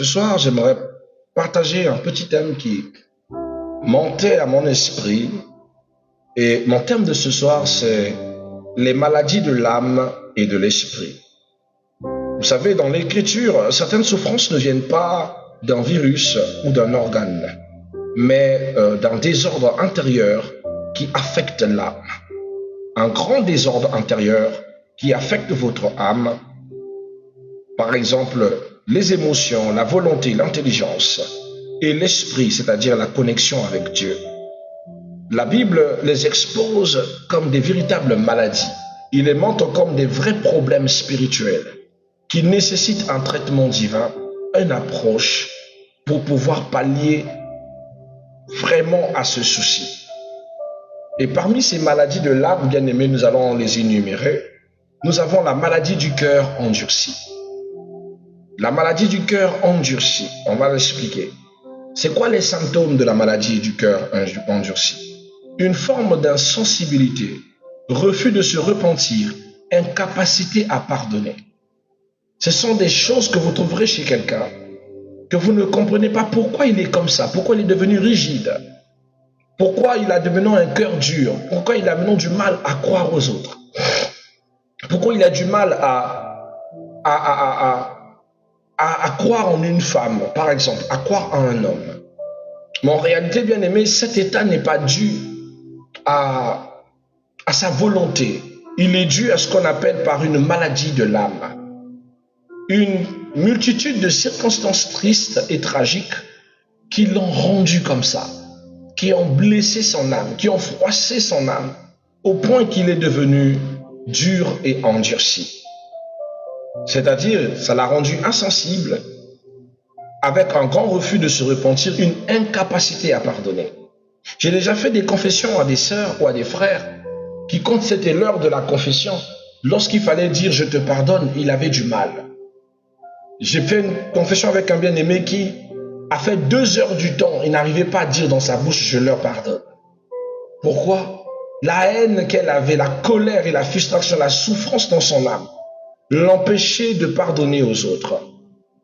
Ce soir, j'aimerais partager un petit thème qui montait à mon esprit. Et mon thème de ce soir, c'est les maladies de l'âme et de l'esprit. Vous savez, dans l'écriture, certaines souffrances ne viennent pas d'un virus ou d'un organe, mais d'un désordre intérieur qui affecte l'âme. Un grand désordre intérieur qui affecte votre âme. Par exemple, les émotions, la volonté, l'intelligence et l'esprit, c'est-à-dire la connexion avec Dieu. La Bible les expose comme des véritables maladies. Il les montre comme des vrais problèmes spirituels qui nécessitent un traitement divin, une approche pour pouvoir pallier vraiment à ce souci. Et parmi ces maladies de l'âme, bien aimés, nous allons les énumérer. Nous avons la maladie du cœur endurci. La maladie du cœur endurci, on va l'expliquer. C'est quoi les symptômes de la maladie du cœur endurci? Une forme d'insensibilité, refus de se repentir, incapacité à pardonner. Ce sont des choses que vous trouverez chez quelqu'un, que vous ne comprenez pas pourquoi il est comme ça, pourquoi il est devenu rigide, pourquoi il a devenu un cœur dur, pourquoi il a maintenant du mal à croire aux autres, pourquoi il a du mal à croire en une femme, par exemple, à croire en un homme. Mais en réalité, bien aimé, cet état n'est pas dû à sa volonté. Il est dû à ce qu'on appelle par une maladie de l'âme. Une multitude de circonstances tristes et tragiques qui l'ont rendu comme ça, qui ont blessé son âme, qui ont froissé son âme, au point qu'il est devenu dur et endurci. C'est-à-dire, ça l'a rendu insensible, avec un grand refus de se repentir, une incapacité à pardonner. J'ai déjà fait des confessions à des sœurs ou à des frères qui, quand c'était l'heure de la confession, lorsqu'il fallait dire « je te pardonne », il avait du mal. J'ai fait une confession avec un bien-aimé qui a fait 2 heures du temps, il n'arrivait pas à dire dans sa bouche « je leur pardonne ». Pourquoi? La haine qu'elle avait, la colère et la frustration, la souffrance dans son âme l'empêchait de pardonner aux autres.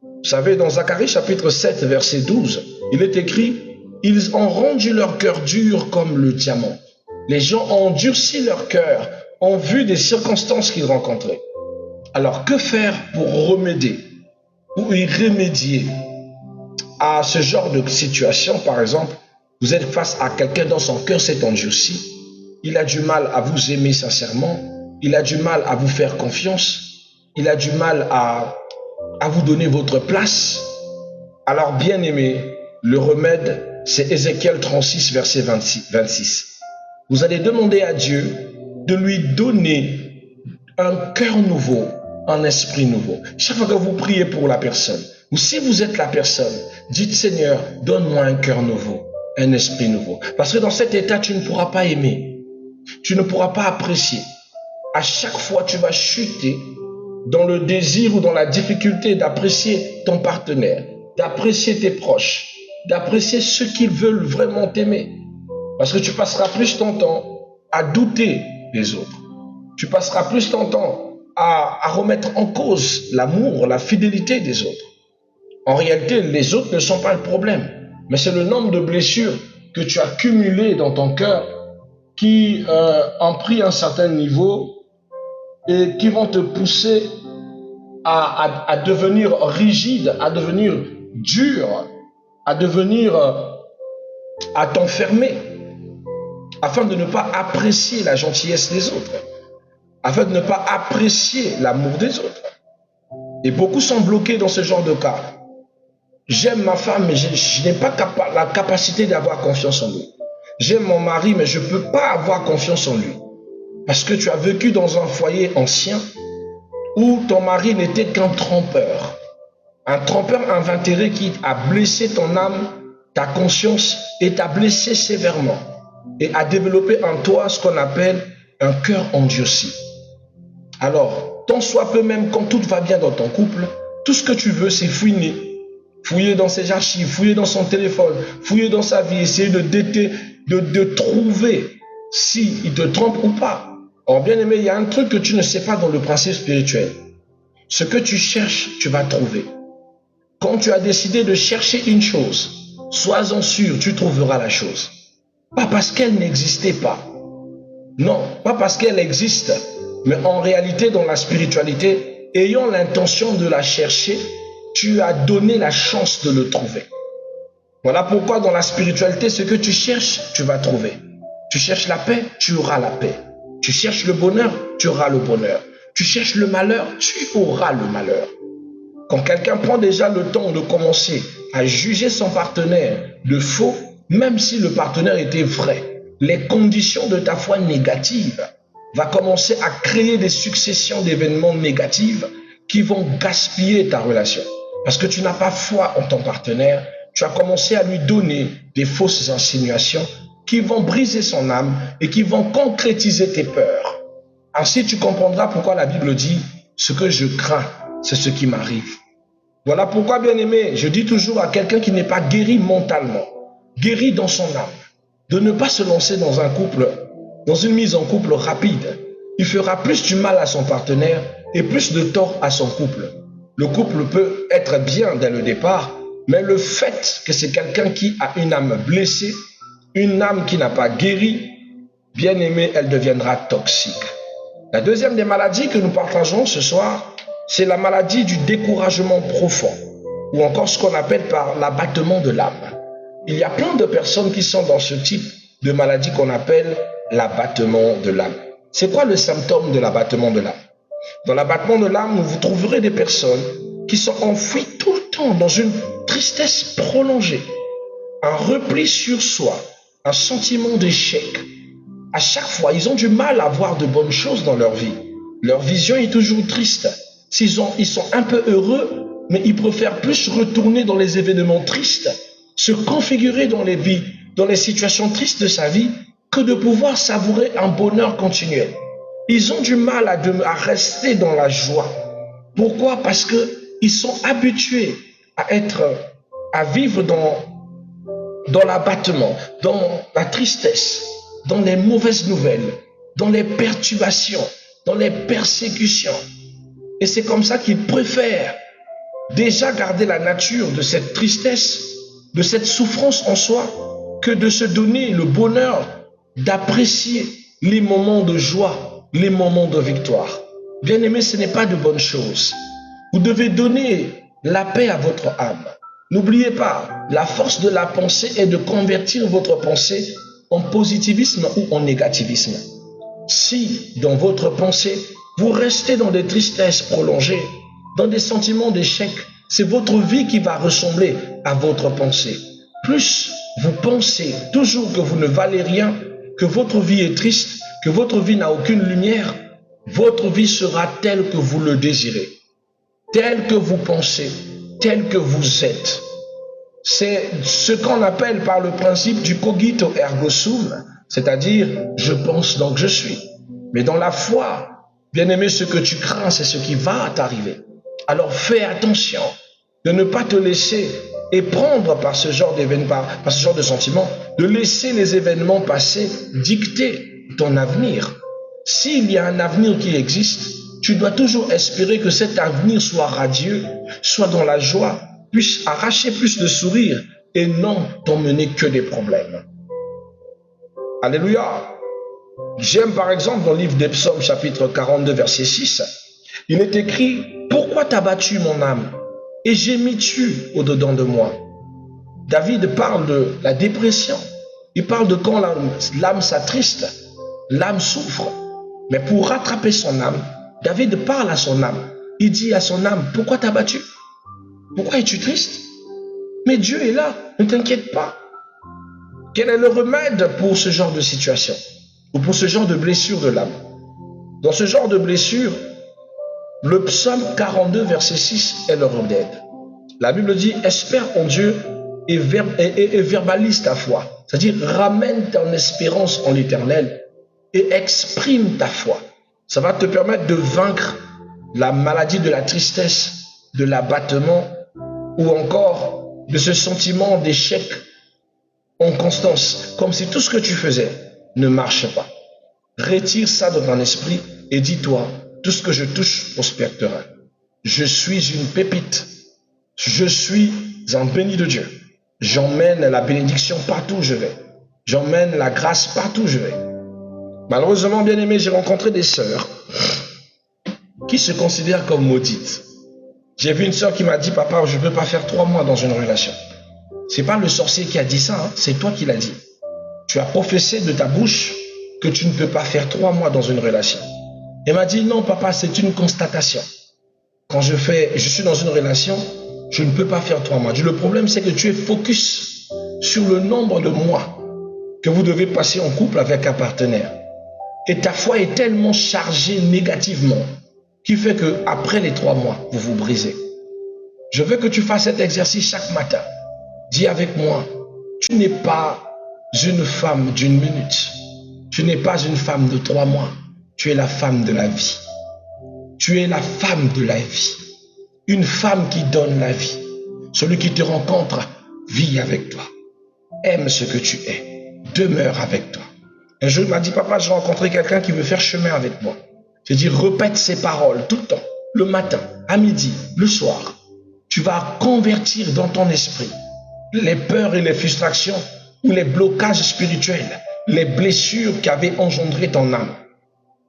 Vous savez, dans Zacharie chapitre 7, verset 12, il est écrit « Ils ont rendu leur cœur dur comme le diamant. » Les gens ont endurci leur cœur en vue des circonstances qu'ils rencontraient. Alors, que faire pour remédier ou y remédier à ce genre de situation? Par exemple, vous êtes face à quelqu'un dont son cœur s'est endurci. Il a du mal à vous aimer sincèrement. Il a du mal à vous faire confiance. Il a du mal à vous donner votre place. Alors, bien aimé, le remède, c'est Ézéchiel 36, verset 26. Vous allez demander à Dieu de lui donner un cœur nouveau, un esprit nouveau. Chaque fois que vous priez pour la personne, ou si vous êtes la personne, dites Seigneur, donne-moi un cœur nouveau, un esprit nouveau. Parce que dans cet état, tu ne pourras pas aimer. Tu ne pourras pas apprécier. À chaque fois, tu vas chuter dans le désir ou dans la difficulté d'apprécier ton partenaire, d'apprécier tes proches, d'apprécier ceux qui veulent vraiment t'aimer. Parce que tu passeras plus ton temps à douter des autres. Tu passeras plus ton temps à remettre en cause l'amour, la fidélité des autres. En réalité, les autres ne sont pas le problème, mais c'est le nombre de blessures que tu as cumulées dans ton cœur qui ont pris un certain niveau et qui vont te pousser à devenir rigide, à devenir dur, à t'enfermer, afin de ne pas apprécier la gentillesse des autres, afin de ne pas apprécier l'amour des autres. Et beaucoup sont bloqués dans ce genre de cas. J'aime ma femme, mais je n'ai pas la capacité d'avoir confiance en lui. J'aime mon mari, mais je ne peux pas avoir confiance en lui. Parce que tu as vécu dans un foyer ancien où ton mari n'était qu'un trompeur. Un trompeur invétéré qui a blessé ton âme, ta conscience et t'a blessé sévèrement. Et a développé en toi ce qu'on appelle un cœur endurci. Alors, tant soit peu même quand tout va bien dans ton couple, tout ce que tu veux, c'est fouiner. Fouiller dans ses archives, fouiller dans son téléphone, fouiller dans sa vie, essayer de trouver s'il te trompe ou pas. Or, bien aimé, il y a un truc que tu ne sais pas dans le principe spirituel. Ce que tu cherches, tu vas trouver. Quand tu as décidé de chercher une chose, sois-en sûr, tu trouveras la chose. Pas parce qu'elle n'existait pas. Non, pas parce qu'elle existe, mais en réalité, dans la spiritualité, ayant l'intention de la chercher, tu as donné la chance de le trouver. Voilà pourquoi dans la spiritualité, ce que tu cherches, tu vas trouver. Tu cherches la paix, tu auras la paix. Tu cherches le bonheur, tu auras le bonheur. Tu cherches le malheur, tu auras le malheur. Quand quelqu'un prend déjà le temps de commencer à juger son partenaire de faux, même si le partenaire était vrai, les conditions de ta foi négative vont commencer à créer des successions d'événements négatifs qui vont gaspiller ta relation. Parce que tu n'as pas foi en ton partenaire, tu as commencé à lui donner des fausses insinuations qui vont briser son âme et qui vont concrétiser tes peurs. Ainsi, tu comprendras pourquoi la Bible dit « Ce que je crains, c'est ce qui m'arrive ». Voilà pourquoi, bien-aimé, je dis toujours à quelqu'un qui n'est pas guéri mentalement, guéri dans son âme, de ne pas se lancer dans un couple, dans une mise en couple rapide. Il fera plus du mal à son partenaire et plus de tort à son couple. Le couple peut être bien dès le départ, mais le fait que c'est quelqu'un qui a une âme blessée, une âme qui n'a pas guéri, bien aimé, elle deviendra toxique. La deuxième des maladies que nous partageons ce soir, c'est la maladie du découragement profond, ou encore ce qu'on appelle par l'abattement de l'âme. Il y a plein de personnes qui sont dans ce type de maladie qu'on appelle l'abattement de l'âme. C'est quoi le symptôme de l'abattement de l'âme? Dans l'abattement de l'âme, vous trouverez des personnes qui sont enfouies tout le temps dans une tristesse prolongée, un repli sur soi, un sentiment d'échec. À chaque fois, ils ont du mal à voir de bonnes choses dans leur vie. Leur vision est toujours triste. Ils sont un peu heureux, mais ils préfèrent plus retourner dans les événements tristes, se configurer dans les vies, dans les situations tristes de sa vie, que de pouvoir savourer un bonheur continuel. Ils ont du mal à rester dans la joie. Pourquoi? Parce qu'ils sont habitués à vivre dans l'abattement, dans la tristesse, dans les mauvaises nouvelles, dans les perturbations, dans les persécutions. Et c'est comme ça qu'ils préfèrent déjà garder la nature de cette tristesse, de cette souffrance en soi, que de se donner le bonheur d'apprécier les moments de joie, les moments de victoire. Bien aimé, ce n'est pas de bonne chose. Vous devez donner la paix à votre âme. N'oubliez pas, la force de la pensée est de convertir votre pensée en positivisme ou en négativisme. Si, dans votre pensée, vous restez dans des tristesses prolongées, dans des sentiments d'échec, c'est votre vie qui va ressembler à votre pensée. Plus vous pensez toujours que vous ne valez rien, que votre vie est triste, que votre vie n'a aucune lumière, votre vie sera telle que vous le désirez, telle que vous pensez, telle que vous êtes. C'est ce qu'on appelle par le principe du cogito ergo sum, c'est-à-dire je pense donc je suis. Mais dans la foi, bien aimé, ce que tu crains, c'est ce qui va t'arriver. Alors fais attention de ne pas te laisser éprendre par ce genre d'événements, par ce genre de sentiments, de laisser les événements passés dicter ton avenir. S'il y a un avenir qui existe, tu dois toujours espérer que cet avenir soit radieux, soit dans la joie, puisse arracher plus de sourires et non t'emmener que des problèmes. Alléluia. J'aime par exemple dans le livre des Psaumes chapitre 42 verset 6, il est écrit « Pourquoi t'as battu mon âme et gémis-tu au-dedans de moi ?» David parle de la dépression, il parle de quand l'âme s'attriste, l'âme souffre. Mais pour rattraper son âme, David parle à son âme. Il dit à son âme, pourquoi t'as battu? Pourquoi es-tu triste? Mais Dieu est là, ne t'inquiète pas. Quel est le remède pour ce genre de situation? Ou pour ce genre de blessure de l'âme? Dans ce genre de blessure, le psaume 42 verset 6 est le remède. La Bible dit, espère en Dieu et verbalise ta foi. C'est-à-dire, ramène ton espérance en l'éternel et exprime ta foi. Ça va te permettre de vaincre la maladie de la tristesse, de l'abattement ou encore de ce sentiment d'échec en constance, comme si tout ce que tu faisais ne marche pas. Retire ça de ton esprit et dis-toi, tout ce que je touche prospérera. Je suis une pépite. Je suis un béni de Dieu. J'emmène la bénédiction partout où je vais. J'emmène la grâce partout où je vais. Malheureusement, bien aimé, j'ai rencontré des sœurs qui se considèrent comme maudites. J'ai vu une sœur qui m'a dit, papa, je ne peux pas faire 3 mois dans une relation. C'est pas le sorcier qui a dit ça, hein, c'est toi qui l'as dit. Tu as professé de ta bouche que tu ne peux pas faire 3 mois dans une relation. Elle m'a dit, non, papa, c'est une constatation. Quand je suis dans une relation, je ne peux pas faire 3 mois. Le problème, c'est que tu es focus sur le nombre de mois que vous devez passer en couple avec un partenaire. Et ta foi est tellement chargée négativement qui fait que après les 3 mois, vous vous brisez. Je veux que tu fasses cet exercice chaque matin. Dis avec moi, tu n'es pas une femme d'une minute. Tu n'es pas une femme de 3 mois. Tu es la femme de la vie. Tu es la femme de la vie. Une femme qui donne la vie. Celui qui te rencontre vit avec toi. Aime ce que tu es. Demeure avec toi. Un jour, il m'a dit, papa, j'ai rencontré quelqu'un qui veut faire chemin avec moi. J'ai dit, répète ces paroles tout le temps. Le matin, à midi, le soir. Tu vas convertir dans ton esprit les peurs et les frustrations ou les blocages spirituels, les blessures qui avaient engendré ton âme,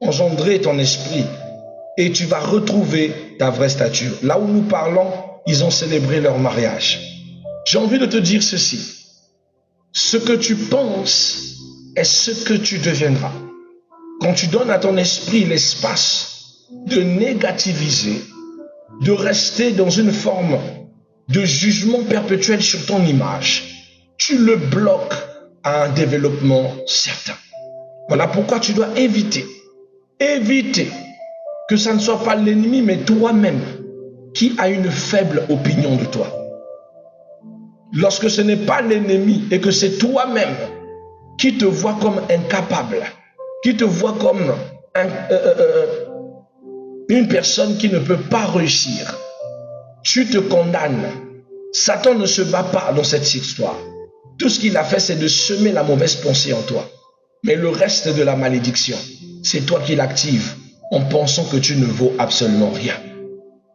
engendré ton esprit. Et tu vas retrouver ta vraie stature. Là où nous parlons, ils ont célébré leur mariage. J'ai envie de te dire ceci. Ce que tu penses est ce que tu deviendras. Quand tu donnes à ton esprit l'espace de négativiser, de rester dans une forme de jugement perpétuel sur ton image, tu le bloques à un développement certain. Voilà pourquoi tu dois éviter que ça ne soit pas l'ennemi, mais toi-même qui a une faible opinion de toi. Lorsque ce n'est pas l'ennemi et que c'est toi-même qui te voit comme incapable, qui te voit comme une personne qui ne peut pas réussir, tu te condamnes. Satan ne se bat pas dans cette histoire. Tout ce qu'il a fait, c'est de semer la mauvaise pensée en toi. Mais le reste de la malédiction, c'est toi qui l'actives en pensant que tu ne vaux absolument rien.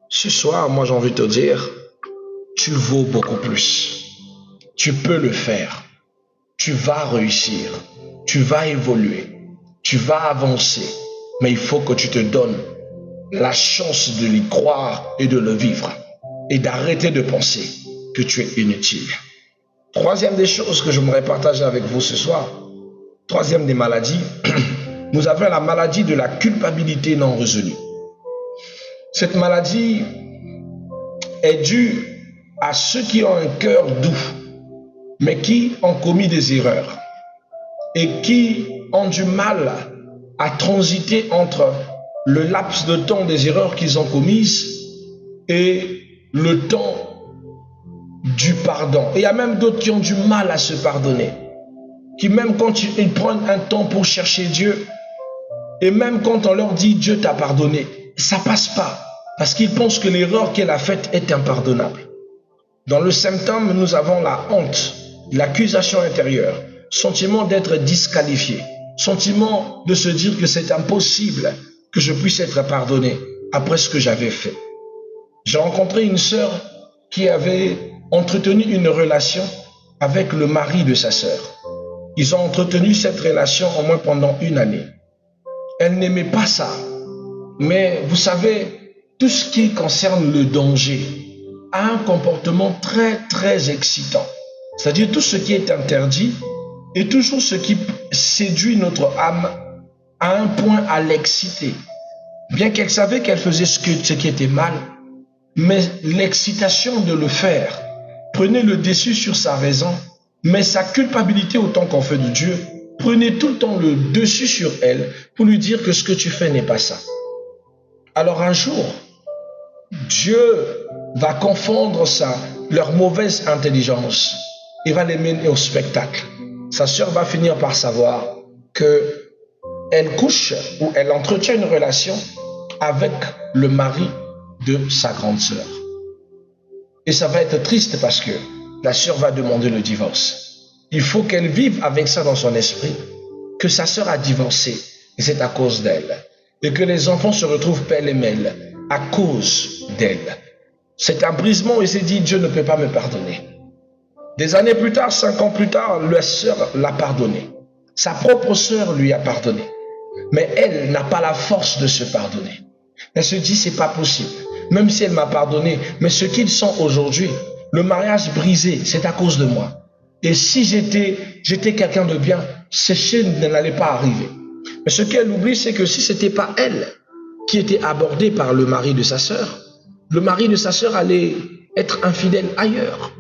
Ce soir, moi j'ai envie de te dire, tu vaux beaucoup plus. Tu peux le faire. Tu vas réussir. Tu vas évoluer. Tu vas avancer. Mais il faut que tu te donnes la chance de l'y croire et de le vivre. Et d'arrêter de penser que tu es inutile. Troisième des choses que j'aimerais partager avec vous ce soir, troisième des maladies, nous avons la maladie de la culpabilité non résolue. Cette maladie est due à ceux qui ont un cœur doux, mais qui ont commis des erreurs et qui ont du mal à transiter entre le laps de temps des erreurs qu'ils ont commises et le temps du pardon. Et il y a même d'autres qui ont du mal à se pardonner, qui même quand ils prennent un temps pour chercher Dieu, et même quand on leur dit Dieu t'a pardonné, ça passe pas, parce qu'ils pensent que l'erreur qu'elle a faite est impardonnable. Dans le symptôme, nous avons la honte, l'accusation intérieure, sentiment d'être disqualifié, sentiment de se dire que c'est impossible que je puisse être pardonné après ce que j'avais fait. J'ai rencontré une sœur qui avait entretenu une relation avec le mari de sa sœur. Ils ont entretenu cette relation au moins pendant 1 année. Elle n'aimait pas ça. Mais vous savez, tout ce qui concerne le danger a un comportement très, très excitant. C'est-à-dire tout ce qui est interdit et toujours ce qui séduit notre âme à un point à l'exciter. Bien qu'elle savait qu'elle faisait ce qui était mal, mais l'excitation de le faire prenait le dessus sur sa raison, mais sa culpabilité autant qu'en fait de Dieu prenait tout le temps le dessus sur elle pour lui dire que ce que tu fais n'est pas ça. Alors un jour, Dieu va confondre leur mauvaise intelligence et va les mener au spectacle. Sa sœur va finir par savoir qu'elle couche ou elle entretient une relation avec le mari de sa grande sœur. Et ça va être triste parce que la sœur va demander le divorce. Il faut qu'elle vive avec ça dans son esprit, que sa sœur a divorcé et c'est à cause d'elle. Et que les enfants se retrouvent pêle-mêle à cause d'elle. C'est un brisement et s'est dit, Dieu ne peut pas me pardonner. Des années plus tard, 5 ans plus tard, la sœur l'a pardonné. Sa propre sœur lui a pardonné. Mais elle n'a pas la force de se pardonner. Elle se dit, c'est pas possible. Même si elle m'a pardonné, mais ce qu'ils sont aujourd'hui, le mariage brisé, c'est à cause de moi. Et si j'étais quelqu'un de bien, ces chaînes n'allaient pas arriver. Mais ce qu'elle oublie, c'est que si c'était pas elle qui était abordée par le mari de sa sœur, le mari de sa sœur allait être infidèle ailleurs.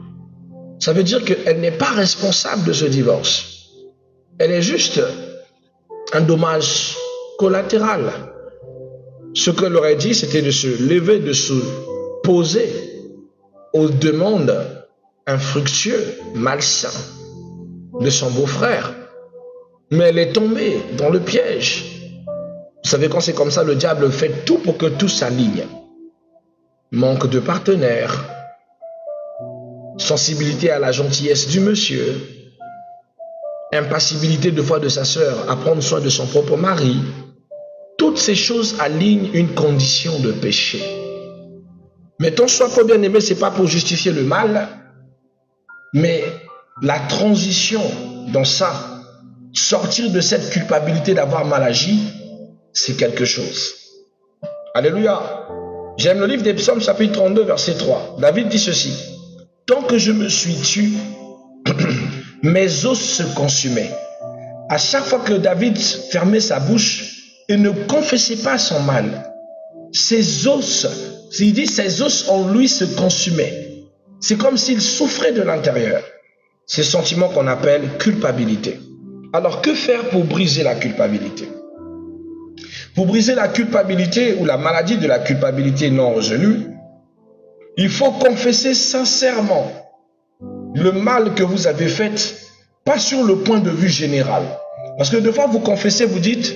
Ça veut dire qu'elle n'est pas responsable de ce divorce. Elle est juste un dommage collatéral. Ce qu'elle aurait dit, c'était de se lever, de se poser aux demandes infructueuses, malsaines de son beau-frère. Mais elle est tombée dans le piège. Vous savez, quand c'est comme ça, le diable fait tout pour que tout s'aligne. Manque de partenaire, sensibilité à la gentillesse du monsieur, impassibilité de foi de sa sœur à prendre soin de son propre mari. Toutes ces choses alignent une condition de péché. Mais ton soit peu bien aimé, ce n'est pas pour justifier le mal, mais la transition dans ça, sortir de cette culpabilité d'avoir mal agi, c'est quelque chose. Alléluia. J'aime le livre des Psaumes, chapitre 32, verset 3. David dit ceci. Tant que je me suis tu, mes os se consumaient. À chaque fois que David fermait sa bouche, il ne confessait pas son mal. Ses os, il dit ses os en lui se consumaient. C'est comme s'il souffrait de l'intérieur. C'est ce sentiment qu'on appelle culpabilité. Alors que faire pour briser la culpabilité? Pour briser la culpabilité ou la maladie de la culpabilité non résolue, il faut confesser sincèrement le mal que vous avez fait, pas sur le point de vue général. Parce que des fois vous confessez, vous dites,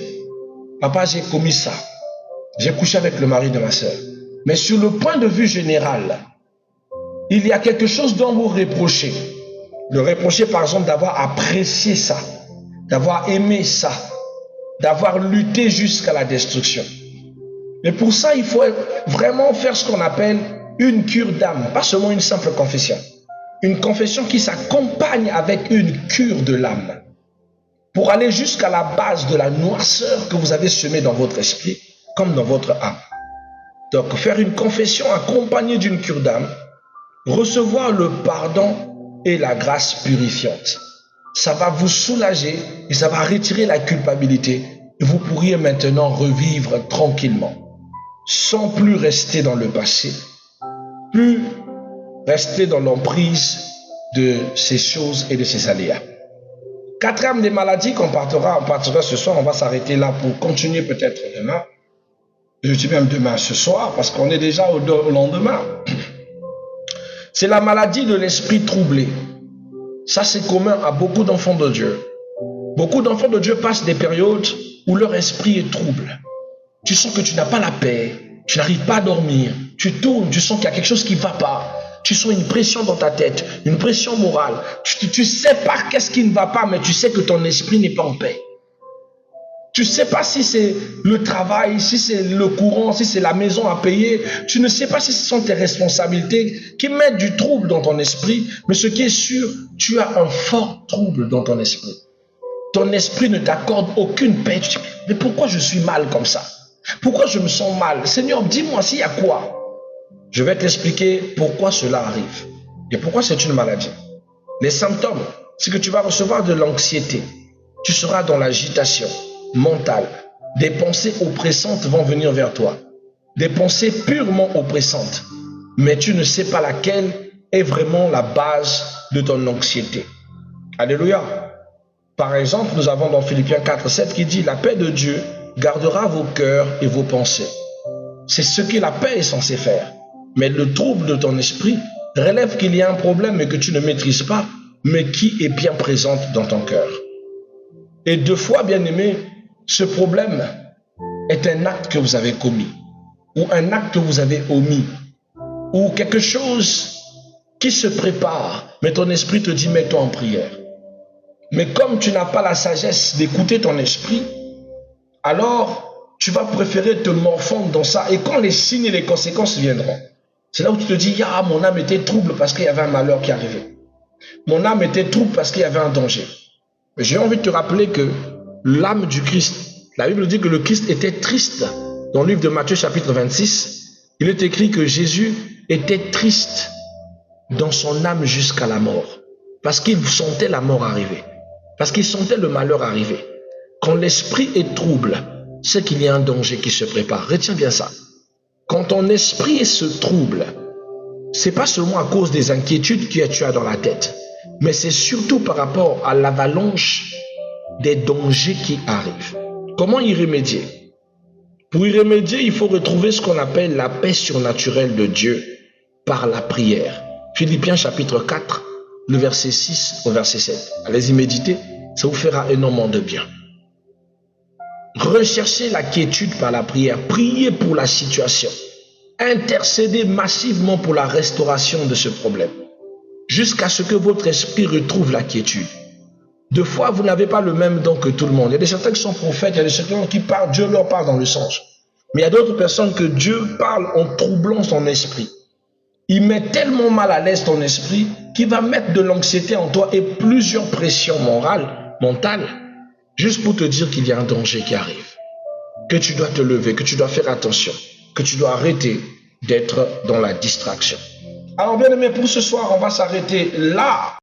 papa, j'ai commis ça. J'ai couché avec le mari de ma soeur. Mais sur le point de vue général, il y a quelque chose dont vous reprochez. Le reprocher, par exemple, d'avoir apprécié ça, d'avoir aimé ça, d'avoir lutté jusqu'à la destruction. Et pour ça, il faut vraiment faire ce qu'on appelle une cure d'âme, pas seulement une simple confession. Une confession qui s'accompagne avec une cure de l'âme, pour aller jusqu'à la base de la noirceur que vous avez semée dans votre esprit, comme dans votre âme. Donc, faire une confession accompagnée d'une cure d'âme, recevoir le pardon et la grâce purifiante. Ça va vous soulager et ça va retirer la culpabilité. Et vous pourriez maintenant revivre tranquillement, sans plus rester dans le passé, plus rester dans l'emprise de ces choses et de ces aléas. Quatrième des maladies qu'on partira ce soir, on va s'arrêter là pour continuer peut-être demain. Je dis même demain ce soir parce qu'on est déjà au lendemain. C'est la maladie de l'esprit troublé. Ça, c'est commun à beaucoup d'enfants de Dieu. Beaucoup d'enfants de Dieu passent des périodes où leur esprit est trouble. Tu sens que tu n'as pas la paix, tu n'arrives pas à dormir, tu tournes, tu sens qu'il y a quelque chose qui ne va pas. Tu sens une pression dans ta tête, une pression morale. Tu sais pas qu'est-ce qui ne va pas, mais tu sais que ton esprit n'est pas en paix. Tu ne sais pas si c'est le travail, si c'est le courant, si c'est la maison à payer. Tu ne sais pas si ce sont tes responsabilités qui mettent du trouble dans ton esprit. Mais ce qui est sûr, tu as un fort trouble dans ton esprit. Ton esprit ne t'accorde aucune paix. Tu te dis, mais pourquoi je suis mal comme ça? Pourquoi je me sens mal? Seigneur, dis-moi s'il y a quoi? Je vais t'expliquer pourquoi cela arrive et pourquoi c'est une maladie. Les symptômes, c'est que tu vas recevoir de l'anxiété. Tu seras dans l'agitation mentale. Des pensées oppressantes vont venir vers toi. Des pensées purement oppressantes. Mais tu ne sais pas laquelle est vraiment la base de ton anxiété. Alléluia. Par exemple, nous avons dans Philippiens 4:7 qui dit « La paix de Dieu gardera vos cœurs et vos pensées. » C'est ce que la paix est censée faire. Mais le trouble de ton esprit relève qu'il y a un problème et que tu ne maîtrises pas, mais qui est bien présente dans ton cœur. Et deux fois, bien aimé, ce problème est un acte que vous avez commis, ou un acte que vous avez omis, ou quelque chose qui se prépare, mais ton esprit te dit mets-toi en prière. Mais comme tu n'as pas la sagesse d'écouter ton esprit, alors tu vas préférer te morfondre dans ça, et quand les signes et les conséquences viendront, C'est là où tu te dis, ah, mon âme était trouble parce qu'il y avait un malheur qui arrivait. Mon âme était trouble parce qu'il y avait un danger. Mais j'ai envie de te rappeler que l'âme du Christ, la Bible dit que le Christ était triste. Dans le livre de Matthieu chapitre 26, il est écrit que Jésus était triste dans son âme jusqu'à la mort. Parce qu'il sentait la mort arriver. Parce qu'il sentait le malheur arriver. Quand l'esprit est trouble, c'est qu'il y a un danger qui se prépare. Retiens bien ça. Quand ton esprit se trouble, c'est pas seulement à cause des inquiétudes que tu as dans la tête, mais c'est surtout par rapport à l'avalanche des dangers qui arrivent. Comment y remédier? Pour y remédier, il faut retrouver ce qu'on appelle la paix surnaturelle de Dieu par la prière. Philippiens chapitre 4, le verset 6 au verset 7. Allez-y méditer, ça vous fera énormément de bien. Recherchez la quiétude par la prière. Priez pour la situation. Intercédez massivement pour la restauration de ce problème. Jusqu'à ce que votre esprit retrouve la quiétude. Deux fois, vous n'avez pas le même don que tout le monde. Il y a des certains qui sont prophètes, il y a des certains qui parlent, Dieu leur parle dans le songe. Mais il y a d'autres personnes que Dieu parle en troublant son esprit. Il met tellement mal à l'aise ton esprit qu'il va mettre de l'anxiété en toi et plusieurs pressions mentales, juste pour te dire qu'il y a un danger qui arrive, que tu dois te lever, que tu dois faire attention, que tu dois arrêter d'être dans la distraction. Alors bien aimé, pour ce soir, on va s'arrêter là.